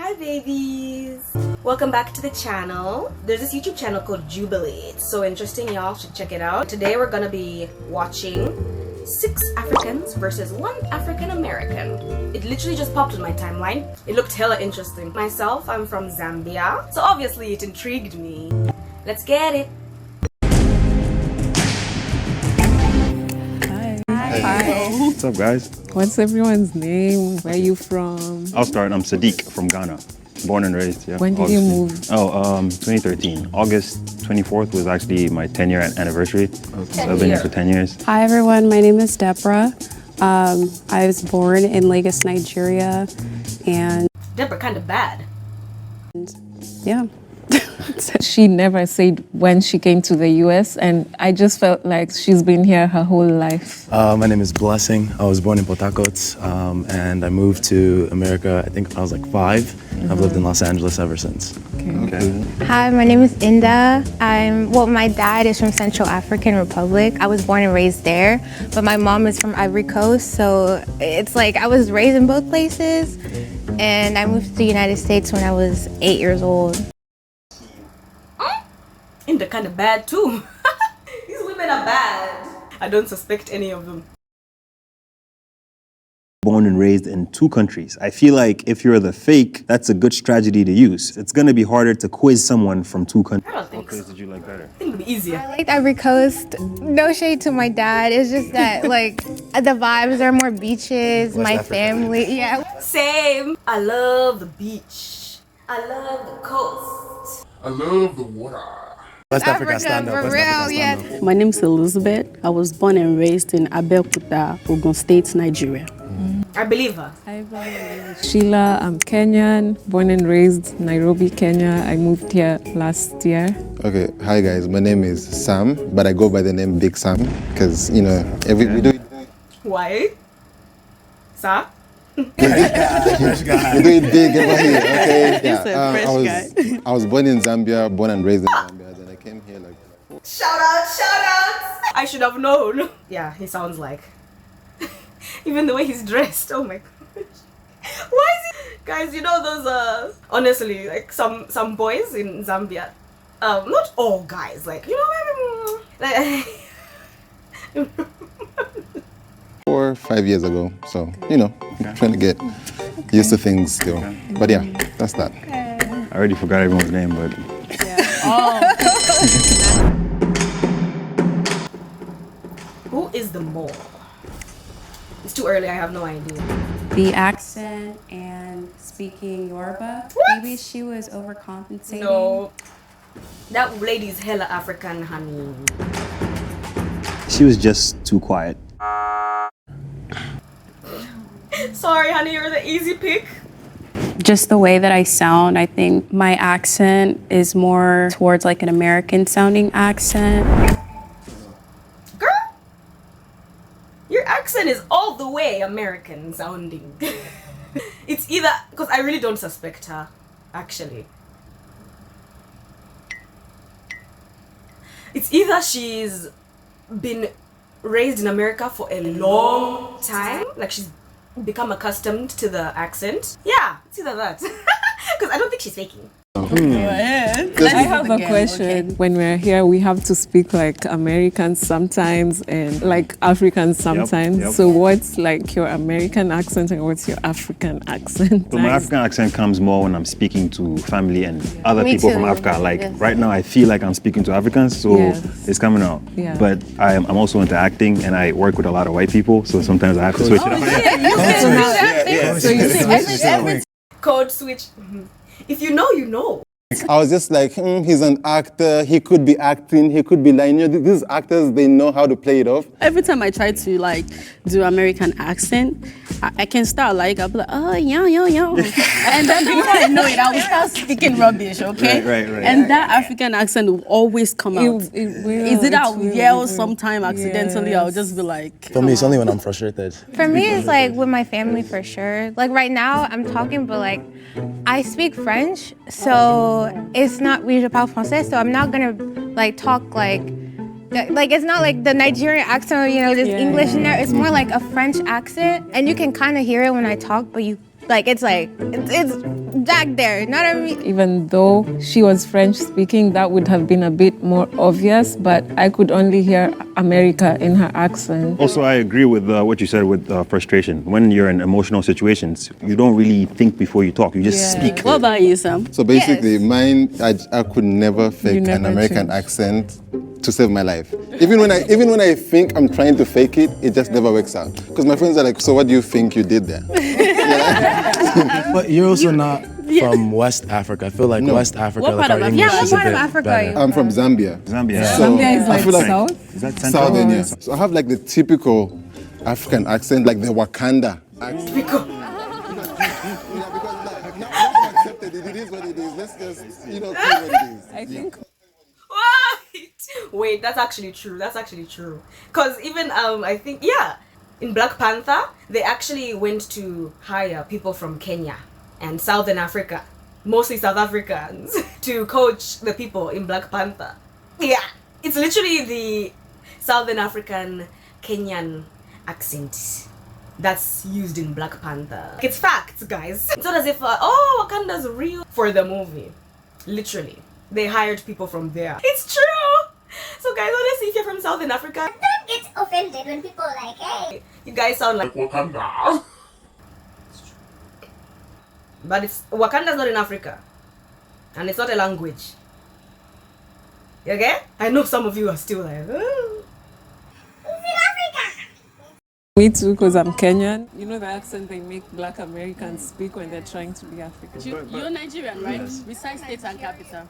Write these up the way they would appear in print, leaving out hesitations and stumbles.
Hi babies! Welcome back to the channel. There's this YouTube channel called Jubilee. It's so interesting, y'all should check it out. Today we're gonna be watching 6 Africans versus 1 African American. It literally just popped on my timeline. It looked hella interesting. Myself, I'm from Zambia, so obviously it intrigued me. Let's get it! Hi. What's up, guys? What's everyone's name? Where are you from? I'll start. I'm Sadiq from Ghana. Born and raised, yeah. When did you move? 2013. August 24th was actually my 10-year anniversary. So I've been here for 10 years. Hi, everyone. My name is Deborah. I was born in Lagos, Nigeria, and Deborah kinda bad. yeah. She never said when she came to the US, and I just felt like she's been here her whole life. My name is Blessing. I was born in Port Harcourt, and I moved to America, I think when I was like 5. I've lived in Los Angeles ever since. Okay. Hi, my name is Inda. My dad is from Central African Republic. I was born and raised there, but my mom is from Ivory Coast, so it's like I was raised in both places, and I moved to the United States when I was 8 years old. Inda kinda bad too. These women are bad. I don't suspect any of them. Born and raised in 2 countries. I feel like if you're the fake, that's a good strategy to use. It's gonna be harder to quiz someone from 2 countries. I don't think so. What place did you like better? I think it'd be easier. I liked Ivory Coast. No shade to my dad. It's just that like the vibes are more beaches, West my Africa. family. Yeah. Same. I love the beach. I love the coast. I love the water. West Africa stand up. for West real, Africa yeah. stand up. My name is Elizabeth. I was born and raised in Abeokuta, Ogun State, Nigeria. I believe her. Sheila, I'm Kenyan, born and raised Nairobi, Kenya. I moved here last year. Okay, hi guys. My name is Sam, but I go by the name Big Sam because we do it. Why? Sir? We do it big over here. Okay, yeah. I was born in Zambia, born and raised in Zambia. Then I came here like. Shout out, shout out! I should have known. Yeah, he sounds like. Even the way he's dressed. Oh my gosh. Why is he? Guys, you know those honestly, like some boys in Zambia. Not all guys, like, you know, like 4 or 5 years ago. So, trying to get used to things still. But yeah, that's that. I already forgot everyone's name, but Who is the mole? It's too early, I have no idea. The accent and speaking Yoruba, What? maybe she was overcompensating. No. That lady's hella African, honey. she was just too quiet. Sorry, honey, you're the easy pick. Just the way that I sound, I think my accent is more towards like an American sounding accent. Girl, your accent is all the way American sounding. It's either, because I really don't suspect her, actually. It's either she's been raised in America for a long time, like she's become accustomed to the accent. Yeah, it's either that. Because I don't think she's faking. I have a question. When we're here, we have to speak like Americans sometimes and like Africans sometimes. yep. So what's like your American accent and what's your African accent? So my African accent comes more when I'm speaking to family and other Me people too. from Africa. Like Yes. right now, I feel like I'm speaking to Africans, so Yes. it's coming out. Yeah. But I'm also into acting, and I work with a lot of white people, so sometimes I have to switch it up. So you switch. Code switch. If you know, you know. I was just like, he's an actor. He could be acting. He could be lying. These actors, they know how to play it off. Every time I try to like do American accent, I can start like, I'll be like, oh, yeah. And then before I know it, I will start speaking rubbish, okay? Right. And that African accent will always come out. It will, Is it I'll yell will. sometime accidentally, I'll just be like. For me, it's only when I'm frustrated. For me, it's like with my family for sure. Like right now, I'm talking, but like I speak French, so it's not je parle français, so I'm not gonna like talk like it's not like the Nigerian accent, there's English in there. It's more like a French accent, and you can kind of hear it when I talk, but you it's back there. Not I mean. Even though she was French speaking, that would have been a bit more obvious, but I could only hear America in her accent. Also, I agree with what you said with frustration. When you're in emotional situations, you don't really think before you talk. You just speak. What about you, Sam? So basically, mine, I could never fake an American accent to save my life. Even when I think I'm trying to fake it, it just never works out. Because my friends are like, so what do you think you did there? But you're also not from West Africa. I feel like West Africa, What part like of our Africa? English Yeah, is what a part of bit Africa better. are you? I'm from Zambia. Zambia. So Zambia is I like feel like south. Is that central? Southern, yes. So I have like the typical African accent, like the Wakanda accent. Because Yeah, because like, now I've accepted it. It is what it is. Let's just, see what it is. I think wait, that's actually true. That's actually true. Cause even I think in Black Panther they actually went to hire people from Kenya and Southern Africa, mostly South Africans, to coach the people in Black Panther. Yeah, it's literally the Southern African Kenyan accent that's used in Black Panther. It's facts, guys. It's not as if Wakanda's real for the movie. Literally, they hired people from there. It's true. So guys, honestly, if you're from Southern Africa, Don't get offended when people are like, hey. you guys sound like Wakanda. But Wakanda's not in Africa, and it's not a language. You okay? I know some of you are still like, oh. me too, because I'm Kenyan. You know the accent they make Black Americans speak when they're trying to be African. You're Nigerian, right? Besides states and capital.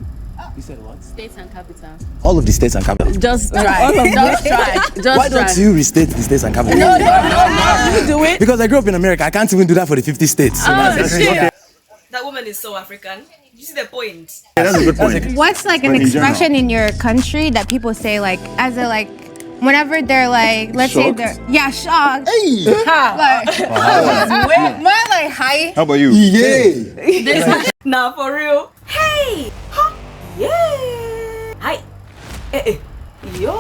You said what? States and capital. All of the states and capitals. Just try. Just try. Just Why try. don't you restate the states and capitals? No, you do it. Because I grew up in America. I can't even do that for the 50 states. So that's shit. That woman is so African. You see the point? Yeah, that's a good point. What's like an But in general. expression in your country that people say like as a like whenever they're like let's say Shocked? they're shocked. Hey! Like more like hi. How about you? Yeah! Nah, for real. Hey! Huh? Yeah! Hi! Yo!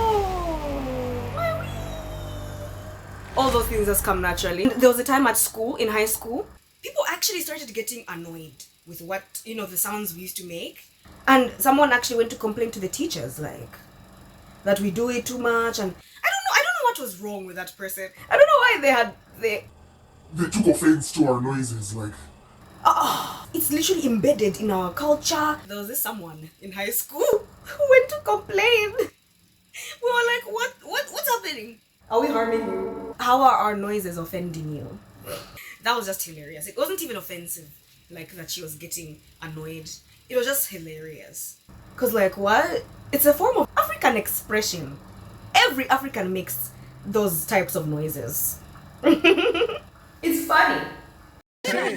All those things just come naturally. There was a time at school, in high school, people actually started getting annoyed with what, the sounds we used to make. And someone actually went to complain to the teachers, like, that we do it too much. And I don't know what was wrong with that person. I don't know why they took offense to our noises, like. it's literally embedded in our culture. There was this someone in high school who went to complain. We were like, what's happening? Are we harming you? How are our noises offending you? That was just hilarious. It wasn't even offensive, like that she was getting annoyed. It was just hilarious. Cause like what? It's a form of African expression. Every African makes those types of noises. It's funny. There's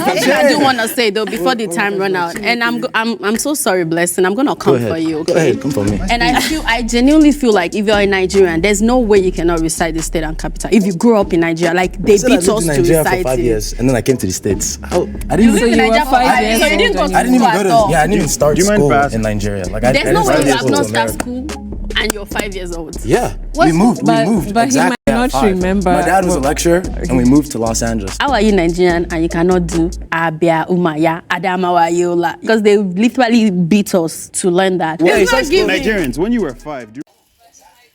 something I do want to say though before the time run out, and I'm so sorry, Blessing. I'm gonna come for you. Okay? Go ahead, come for me. And I genuinely feel like if you're in Nigerian, there's no way you cannot recite the state and capital. If you grew up in Nigeria, like they So I beat lived us in to Nigeria for recite 5 it. years, and then I came to the States. I You didn't lived even. in Nigeria for 5 years, so you didn't go to I didn't even school go at to. all. Yeah, I didn't even start Do you mind school fast? in Nigeria. Like I There's no way you have to not started America. school and you're 5 years old. Yeah, we moved. But he exactly might at not 5. remember. My dad was a lecturer, and we moved to Los Angeles. How are you Nigerian and you cannot do Abia, Umaya, Adamawa, Yola? Because they literally beat us to learn that. Well, It's not it's giving. Nigerians, when you were 5,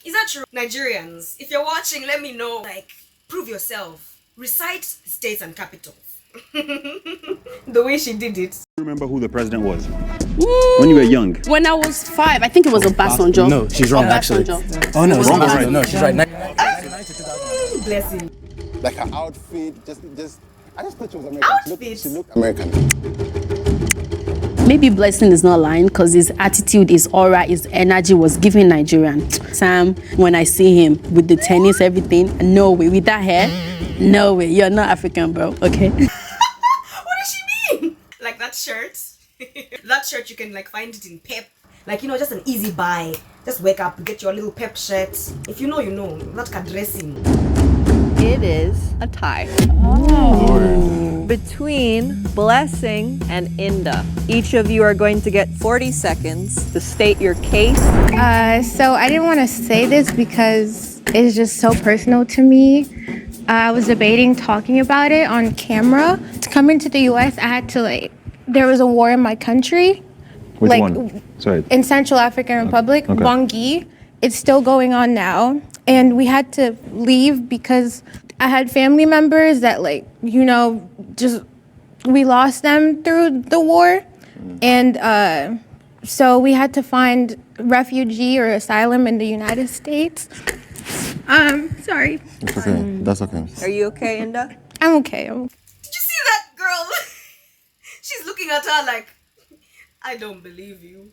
Is that true? Nigerians, if you're watching, let me know. Like, prove yourself. Recite states and capitals. The way she did it. remember who the president was? When you were young? When I was 5, I think it was Obasanjo. No, she's wrong actually. Obasanjo. Oh no, it's Wrong not or right. right? No, she's right. Bless him. Like her outfit, I just thought she was American. Outfit? She looked American. Maybe Blessing is not lying because his attitude, his aura, his energy was giving Nigerian. Sam, when I see him with the tennis, everything, no way. With that hair, no way. You're not African, bro, okay? What does she mean? Like that shirt? That shirt, you can like find it in Pep. Like, just an easy buy. Just wake up, get your little Pep shirt. If you know, you know. That can dressing. It is a tie. Between Blessing and Inda. Each of you are going to get 40 seconds to state your case. So I didn't want to say this because it's just so personal to me. I was debating talking about it on camera. To come into the US, I had to there was a war in my country. Which one? Sorry. In Central African Republic, Bangui. It's still going on now. And we had to leave because I had family members that just we lost them through the war. And so we had to find refugee or asylum in the United States. Sorry. It's okay. That's okay. Are you okay, Inda? I'm okay. Did you see that girl? She's looking at her like, I don't believe you.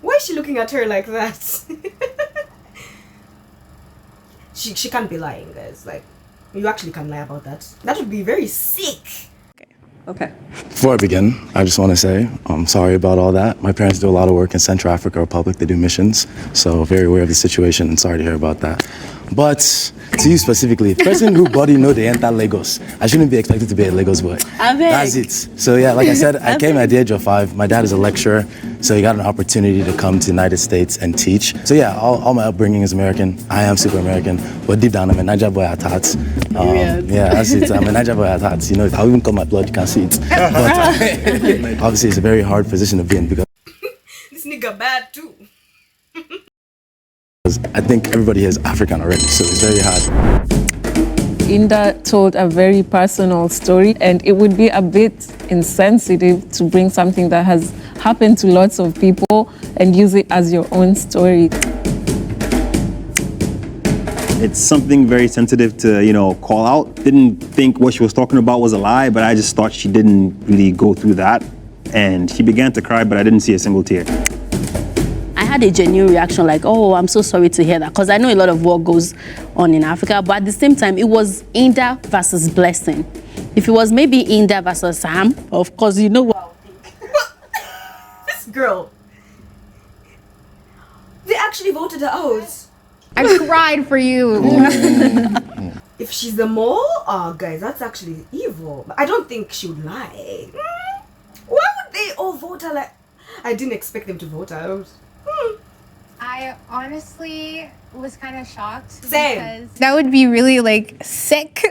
Why is she looking at her like that? she can't be lying, guys. Like, you actually can't lie about that. That would be very sick. Okay. Before I begin, I just want to say I'm sorry about all that. My parents do a lot of work in Central Africa Republic. They do missions, so very aware of the situation and sorry to hear about that. But to you specifically, person who body know they enter Lagos, I shouldn't be expected to be a Lagos boy. That's it. So yeah, like I said, I came at the age of 5. My dad is a lecturer, so he got an opportunity to come to the United States and teach. So yeah, all my upbringing is American. I am super American, but deep down I'm a Niger boy at heart. Yeah, that's it. I'm a Niger boy at heart. You know, I'll even cut my blood, you can see it. But obviously it's a very hard position to be in because This nigga bad too. I think everybody here is African already, so it's very hard. Inda told a very personal story, and it would be a bit insensitive to bring something that has happened to lots of people and use it as your own story. It's something very sensitive to, call out. Didn't think what she was talking about was a lie, but I just thought she didn't really go through that. And she began to cry, but I didn't see a single tear. I had a genuine reaction like, oh, I'm so sorry to hear that, because I know a lot of work goes on in Africa, but at the same time, it was Inda versus Blessing. If it was maybe Inda versus Sam, of course, you know what. This girl. They actually voted her out. I cried for you. If she's the mole, oh guys, that's actually evil. But I don't think she would lie. Why would they all vote her like? I didn't expect them to vote her out. I honestly was kind of shocked. Same. Because that would be really sick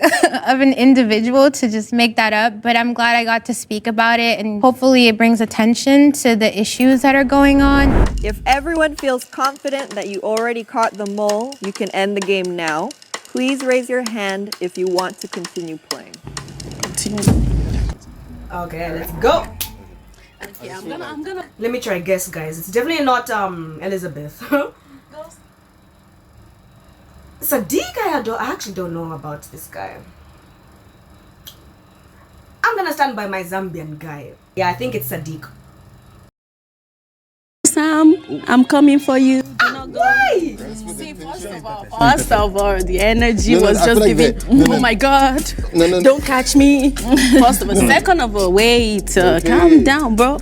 of an individual to just make that up. But I'm glad I got to speak about it, and hopefully it brings attention to the issues that are going on. If everyone feels confident that you already caught the mole, you can end the game now. Please raise your hand if you want to continue playing. Okay, let's go. Okay, I'm gonna. Let me try guess, guys. It's definitely not Elizabeth. Sadiq, I actually don't know about this guy. I'm gonna stand by my Zambian guy. Yeah, I think it's Sadiq. Sam, I'm coming for you. Why? See, first of all, the energy was just giving. Oh my God! Don't catch me. First of all, second of all, wait, calm down, bro.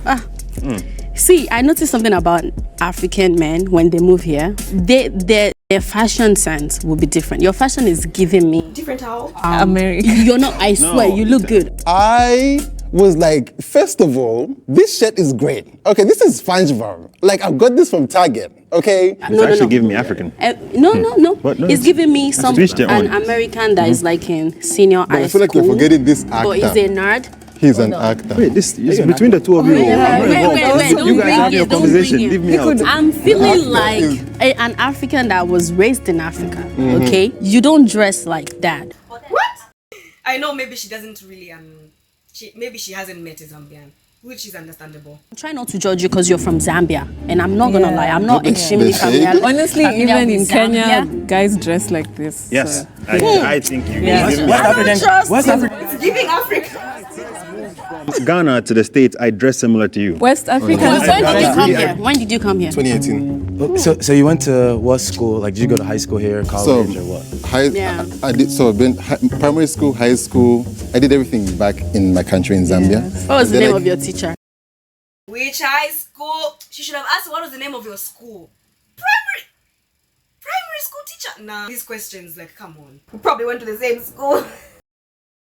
See, I noticed something about African men when they move here. Their fashion sense will be different. Your fashion is giving me different how? American. You're not. I swear, you look good. I was like, first of all, this shirt is great. Okay, this is SpongeBob. Like, I've got this from Target. Okay, it's actually giving me African. No. What? No, it's giving me an American that is like in senior high school. I feel like you're forgetting this actor. But he's a nerd. He's an actor. Wait, this is between the two of you. Wait, You guys have your conversation. Leave me out. I'm feeling like an African that was raised in Africa. Okay, you don't dress like that. What? I know maybe she doesn't really maybe she hasn't met a Zambian, which is understandable. I'm trying not to judge you because you're from Zambia, and I'm not gonna lie, I'm not extremely familiar. Honestly, even in Kenya, guys dress like this. Yes, so. I think you. West African. It's giving Africa. Ghana to the States, I dress similar to you. West African. When did you come here? 2018. So you went to what school? Like, did you go to high school here, college, or what? I did. So I've been primary school, high school. I did everything back in my country in Zambia. Yes. What was the name of your teacher? Which high school? She should have asked what was the name of your school. Primary school teacher. Nah, these questions, like, come on. We probably went to the same school.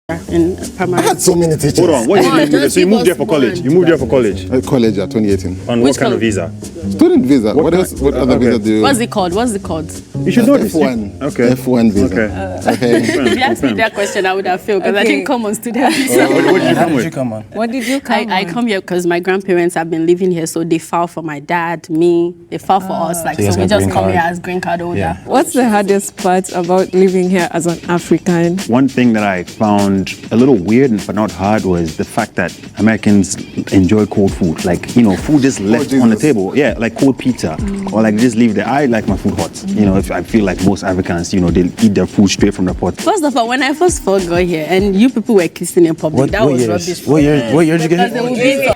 in primary. I had so many teachers. Hold on, what Come on, did you do? just So you give moved there us for college? one. You moved there for college? College, 2018. On Which what kind of college? visa? Student visa. What else? What other Okay. visa do you? What's it called? What's it called? You should know this. F1. Okay. F1 visa. Okay. Okay. If you asked me that question, I would have failed because I Okay. didn't come on student visa. What did you How come did you with? come on? What did you come I on? come here because my grandparents have been living here, so they file for my dad, me. They file for us, like So you guys so we got just green come card? here as green card holder. Yeah. What's the hardest part about living here as an African? One thing that I found a little weird but not hard was the fact that Americans enjoy cold food. Like, you know, food just left on the Jesus. table. Yeah, like cold pizza. Or like just leave there. I like my food hot. You know, if I feel like most Africans, you know, they eat their food straight from the pot. First of all, when I first got here and you people were kissing in public, that was rubbish. What year did you Because get they will here?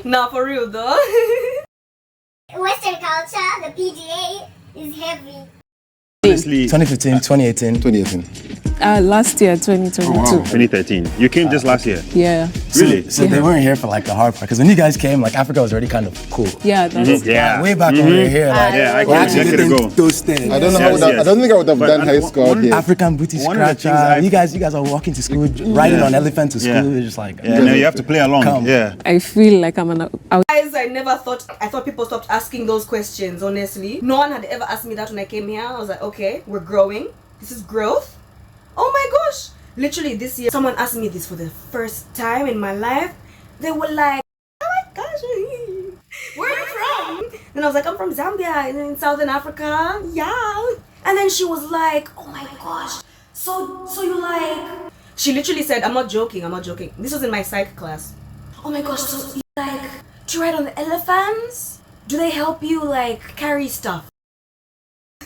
be Nah, for real though. Western culture, the PDA is heavy. Honestly, 2015, 2018. 2018. Last year, 2022. 2013. You came just last year. Yeah. Really? So they weren't here for like the hard part. Because when you guys came, like Africa was already kind of cool. Yeah, that's Yeah. Way back when we were here, like, Yeah, I we came actually a decade did ago. those things. I don't know Yes, how that, yes. I don't think I would have But done and high school one- out here. African booty One of the things scratcher. I- You guys are walking to school, riding on elephant to school. Yeah. It's just like, Yeah, no, you have to play along. Come. Yeah. I feel like I'm an Guys, I thought people stopped asking those questions, honestly. No one had ever asked me that when I came here. I was like, okay, we're growing. This is growth. Oh my gosh. Literally this year, someone asked me this for the first time in my life. They were like, oh my gosh, where are you from? And I was like, I'm from Zambia in Southern Africa. Yeah. And then she was like, oh my gosh. So you like... She literally said, I'm not joking. This was in my psych class. Oh my gosh, so you like... Do you ride on the elephants? Do they help you like carry stuff?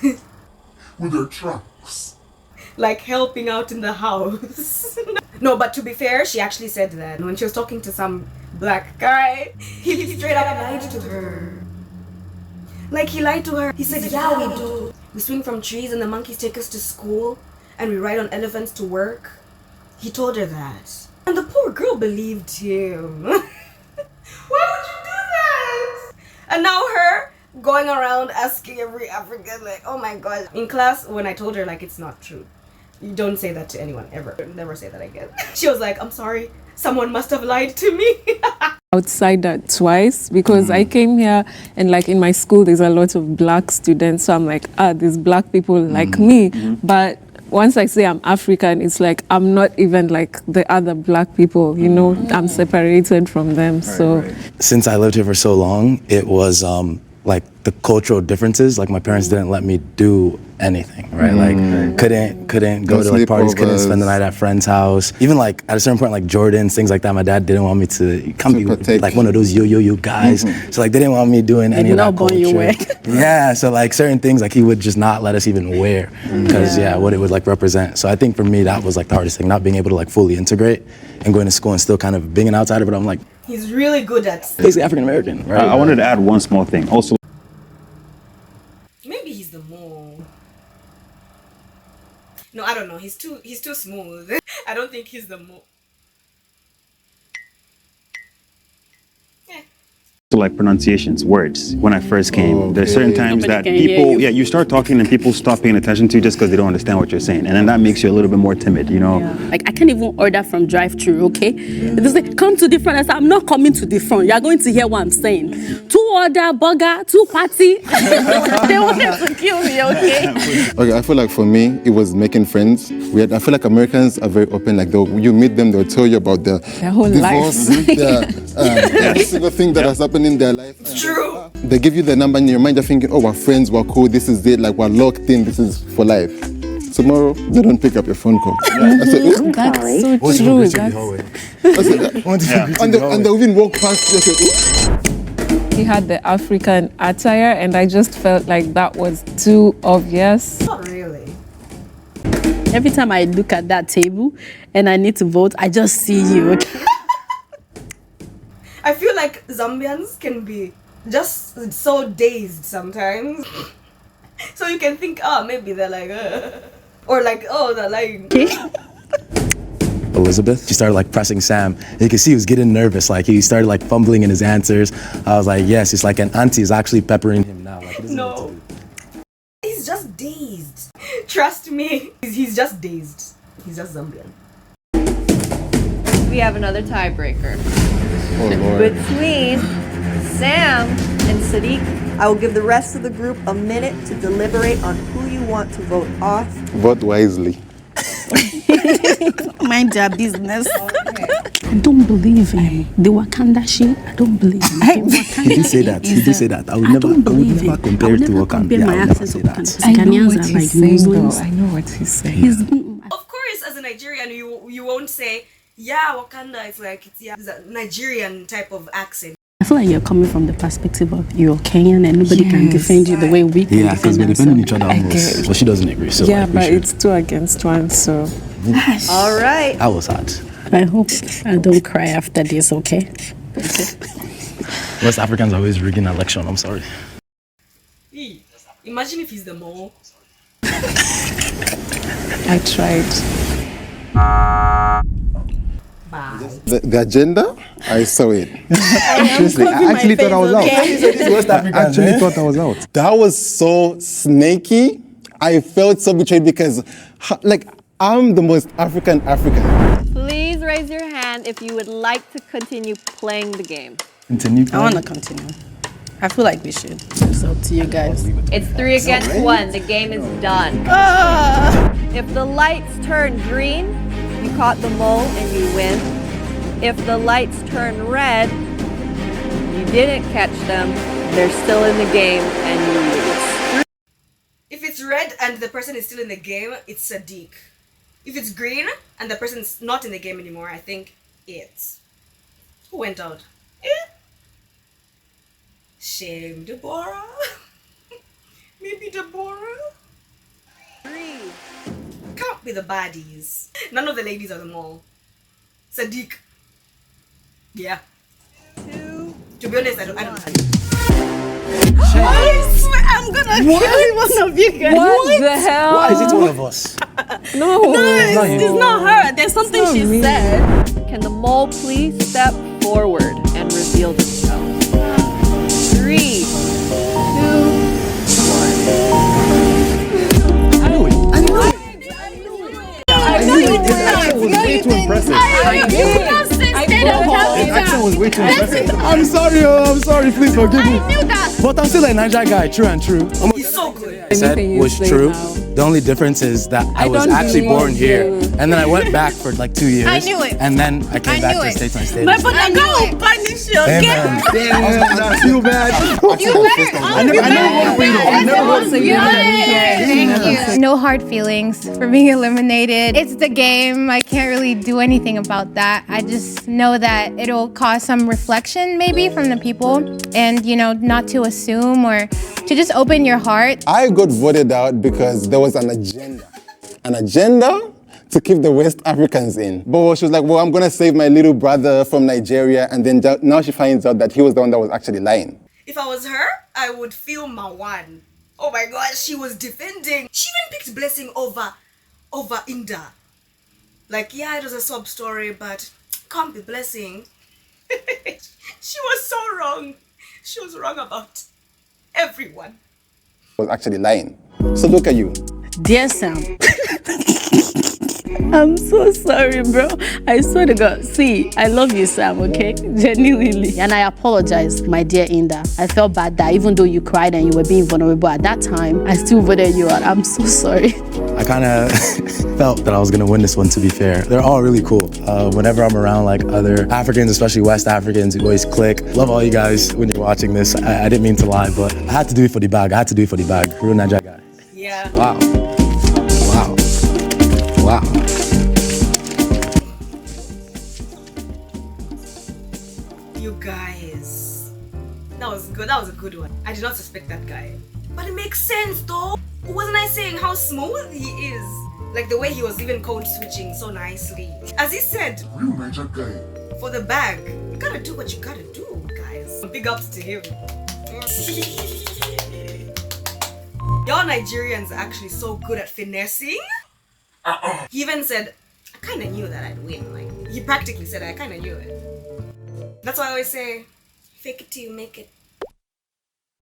With their trunks. Like helping out in the house. No, but to be fair, she actually said that when she was talking to some black guy, he straight up lied to her. Like he lied to her. He said, yeah, we do. We swing from trees and the monkeys take us to school and we ride on elephants to work. He told her that. And the poor girl believed him. Why would you do that? And now her going around asking every African like, oh my god. In class, when I told her like it's not true. You don't say that to anyone ever. Never say that again. She was like, I'm sorry. Someone must have lied to me. outside that twice because I came here and like in my school there's a lot of black students, so I'm like, there's black people like me. But once I say I'm African, it's like I'm not even like the other black people, you know, I'm separated from them. Since I lived here for so long, it was like the cultural differences. Like my parents didn't let me do anything, right? Like couldn't go to like parties, couldn't spend the night at friend's house. Even like at a certain point, like Jordans, things like that. My dad didn't want me to come be like one of those yo guys. So like they didn't want me doing any of that culture. Yeah, so like certain things like he would just not let us even wear because what it would like represent. So I think for me that was like the hardest thing, not being able to like fully integrate and going to school and still kind of being an outsider. But I'm like, he's really good at basically African American, right? I wanted to add one small thing. Also, maybe he's the mole. No, I don't know. He's too smooth. I don't think he's the mole. So like pronunciations, words. When I first came, there's certain times Nobody that can hear people, you. you start talking and people stop paying attention to you just because they don't understand what you're saying, and then that makes you a little bit more timid, you know. Like I can't even order from drive-thru, okay? They say come to the front. I say I'm not coming to the front. You are going to hear what I'm saying. 2 order burger, 2 party. They wanted to kill me, okay? Okay, I feel like for me, it was making friends. I feel like Americans are very open. Like you meet them, they'll tell you about their whole divorce, every single thing that has happened in their life. It's true. They give you the number in your mind, you're thinking, oh, we're friends, we're cool, this is it, like we're locked in, this is for life. Tomorrow, they don't pick up your phone call. I said, "Ooh." That's so What's true. the hallway? And they even walk past you. I said, He had the African attire and I just felt like that was too obvious. Not really. Every time I look at that table and I need to vote, I just see you, okay? I feel like Zambians can be just so dazed sometimes. So you can think, oh, maybe they're like, or like, oh, they're like. Elizabeth, she started like pressing Sam. You can see he was getting nervous. Like he started like fumbling in his answers. I was like, yes, it's like an auntie is actually peppering him now. Like, he doesn't know what to No. do. He's just dazed. Trust me. He's just dazed. He's just Zambian. we have another tiebreaker. Oh Lord. Between Sam and Sadiq, I will give the rest of the group a minute to deliberate on who you want to vote off. Vote wisely. Mind your business. I don't believe him. The Wakanda shit, I don't believe him. He did say that. He did say that. I would never compare it to Wakanda. Yeah, I would never say that. I know what he's saying, though. I know what he's saying. Of course, as a Nigerian, you won't say, yeah, Wakanda, it's like, it's a Nigerian type of accent. I feel like you're coming from the perspective of you're Kenyan and nobody can defend you the way we can. Yeah, because we're defending each other almost. Well, she doesn't agree, so yeah, like, but it's 2 against 1, so. All right. That was hard. I hope I don't cry after this, okay? West Africans are always rigging election, I'm sorry. Imagine if he's the mole. I tried. The agenda, I saw it. Seriously, I actually thought I was out. I actually thought I was out. That was so snaky. I felt so betrayed because, like, I'm the most African. Please raise your hand if you would like to continue playing the game. Continue. I want to continue. I feel like we should. It's up to you guys. It's 3 against 1. The game is done. If the lights turn green, you caught the mole and you win. If the lights turn red, you didn't catch them. They're still in the game and you lose. If it's red and the person is still in the game, it's Sadiq. If it's green and the person's not in the game anymore, I think it's... Who went out? Shame, Deborah. Maybe Deborah? 3. Can't be the baddies. None of the ladies are the mole. Sadiq. Yeah. 2. To be honest, I don't. I swear I'm gonna kill one of you guys. What the hell? Why is it one of us? No, it's not her. There's something she said. Can the mole please step forward and reveal themselves? 3, 2, 1. I knew it. I know you did. It was way too impressive. The accent was way too impressive. I'm sorry, please forgive me. I knew that. But I'm still a Niger guy, true and true. He's so good. I said was true. The only difference is that I was actually born here, and then I went back for like 2 years. I knew it. And then I came back to the States and I stayed. But I'm going to punish you, Hey, okay? man. Damn, I feel bad. I never want to Thank you. No hard feelings for being eliminated. It's the game. I can't really do anything about that. I just know that it'll cause some reflection maybe from the people and, you know, not to assume or to just open your heart. I got voted out because there was an agenda. An agenda to keep the West Africans in. But she was like, well, I'm gonna save my little brother from Nigeria, and then now she finds out that he was the one that was actually lying. If I was her, I would feel Mawan. Oh my god, she was defending. She even picked Blessing over Inda. Like, yeah, it was a sob story, but can't be Blessing. She was so wrong. She was wrong about everyone. Was actually lying. So look at you. Dear Sam, I'm so sorry, bro. I swear to God. See, I love you, Sam, okay? Genuinely. And I apologize, my dear Inda. I felt bad that even though you cried and you were being vulnerable at that time, I still voted you out. I'm so sorry. I kind of felt that I was going to win this one, to be fair. They're all really cool. Whenever I'm around like other Africans, especially West Africans, we always click. Love all you guys when you're watching this. I didn't mean to lie, but I had to do it for the bag. Real Niger guy. Yeah. Wow. You guys. That was good. That was a good one. I did not suspect that guy. But it makes sense though. Wasn't I saying how smooth he is? Like the way he was even code switching so nicely. As he said, Real Niger guy. for the bag, you gotta do what you gotta do, guys. Big ups to him. Y'all Nigerians are actually so good at finessing. He even said, I kinda knew that I'd win. Like, he practically said, I kinda knew it. That's why I always say, fake it till you make it.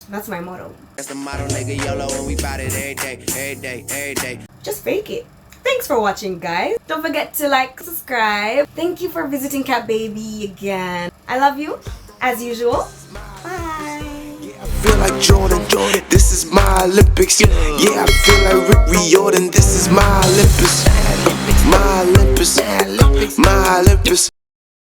That's my motto. That's the motto, nigga. YOLO, and we bout it every day. Just fake it. Thanks for watching, guys. Don't forget to like, subscribe. Thank you for visiting Cat Baby again. I love you, as usual. Bye. I feel like Jordan, this is my Olympics. Yeah, I feel like Rick Riordan, this is my Olympus. My Olympus, my Olympus.